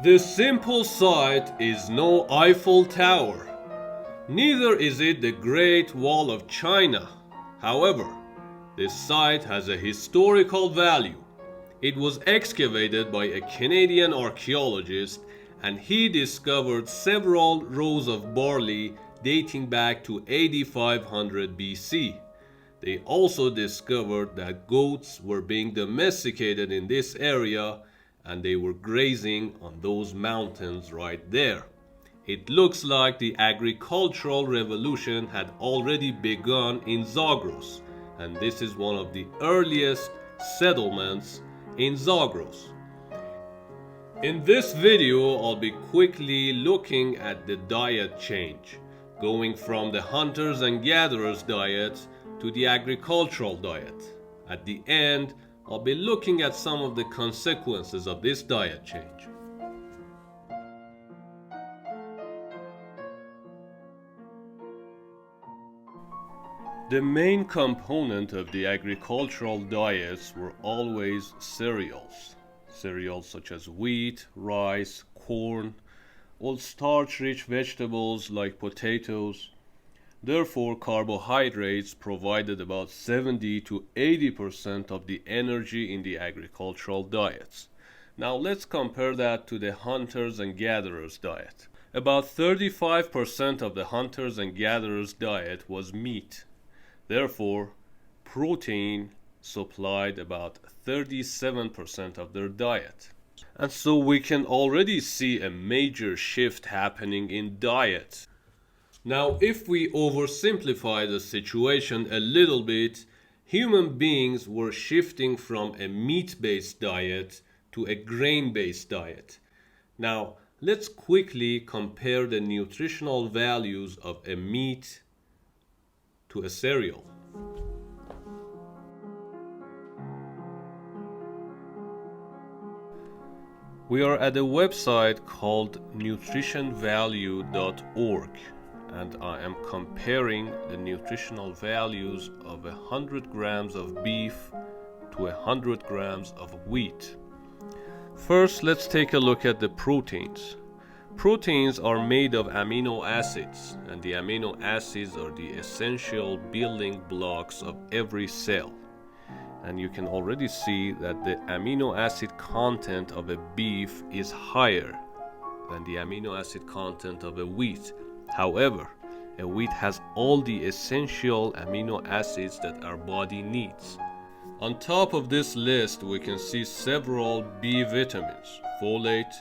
The simple sight is no Eiffel Tower. Neither is it the Great Wall of China. However, this site has a historical value. It was excavated by a Canadian archaeologist, and he discovered several rows of barley dating back to 8500 BC. They also discovered that goats were being domesticated in this area, and they were grazing on those mountains right there. It looks like the agricultural revolution had already begun in Zagros, and this is one of the earliest settlements in Zagros. In this video, I'll be quickly looking at the diet change, going from the hunters and gatherers diet to the agricultural diet. At the end, I'll be looking at some of the consequences of this diet change. The main component of the agricultural diets were always cereals. Cereals such as wheat, rice, corn, all starch-rich vegetables like potatoes. Therefore, carbohydrates provided about 70 to 80% of the energy in the agricultural diets. Now let's compare that to the hunters and gatherers diet. About 35% of the hunters and gatherers diet was meat. Therefore, protein supplied about 37% of their diet. And so we can already see a major shift happening in diet. Now, if we oversimplify the situation a little bit, human beings were shifting from a meat-based diet to a grain-based diet. Now, let's quickly compare the nutritional values of a meat to a cereal. We are at a website called nutritionvalue.org, and I am comparing the nutritional values of 100 grams of beef to 100 grams of wheat. First, let's take a look at the proteins. Proteins are made of amino acids, and the amino acids are the essential building blocks of every cell. And you can already see that the amino acid content of a beef is higher than the amino acid content of a wheat. However, a wheat has all the essential amino acids that our body needs. On top of this list, we can see several B vitamins: folate,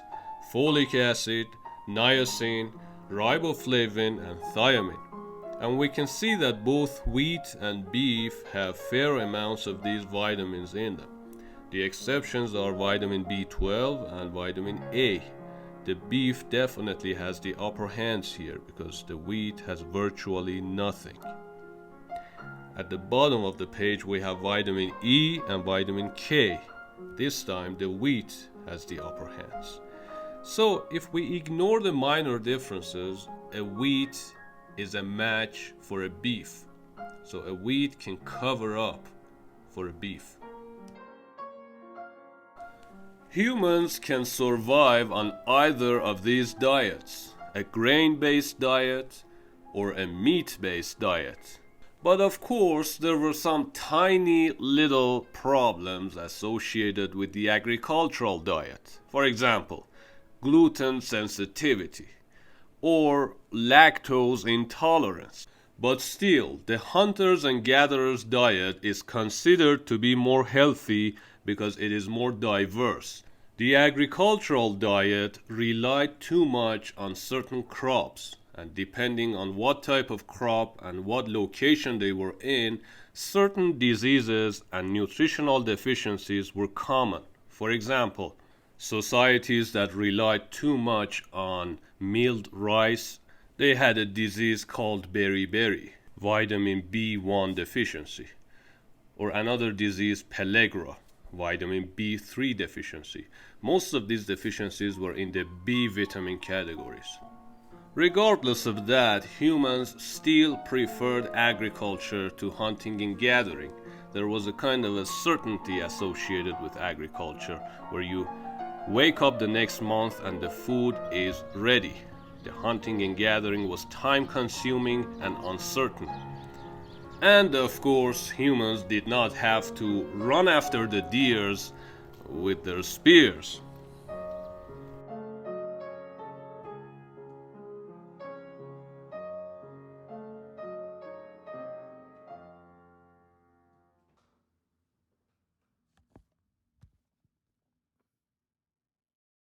folic acid, niacin, riboflavin, and thiamine. And we can see that both wheat and beef have fair amounts of these vitamins in them. The exceptions are vitamin B12 and vitamin A. The beef definitely has the upper hands here because the wheat has virtually nothing. At the bottom of the page we have vitamin E and vitamin K. This time the wheat has the upper hands. So if we ignore the minor differences, a wheat is a match for a beef. So a wheat can cover up for a beef. Humans can survive on either of these diets, a grain-based diet or a meat-based diet. But of course, there were some tiny little problems associated with the agricultural diet. For example, gluten sensitivity or lactose intolerance. But still, the hunters and gatherers diet is considered to be more healthy because it is more diverse. The agricultural diet relied too much on certain crops, and depending on what type of crop and what location they were in, certain diseases and nutritional deficiencies were common. For example, societies that relied too much on milled rice, they had a disease called beriberi, vitamin B1 deficiency, or another disease, pellagra, vitamin B3 deficiency. Most of these deficiencies were in the B vitamin categories. Regardless of that, humans still preferred agriculture to hunting and gathering. There was a kind of a certainty associated with agriculture where you Wake up the next month and the food is ready. The hunting and gathering was time-consuming and uncertain. And of course, humans did not have to run after the deers with their spears.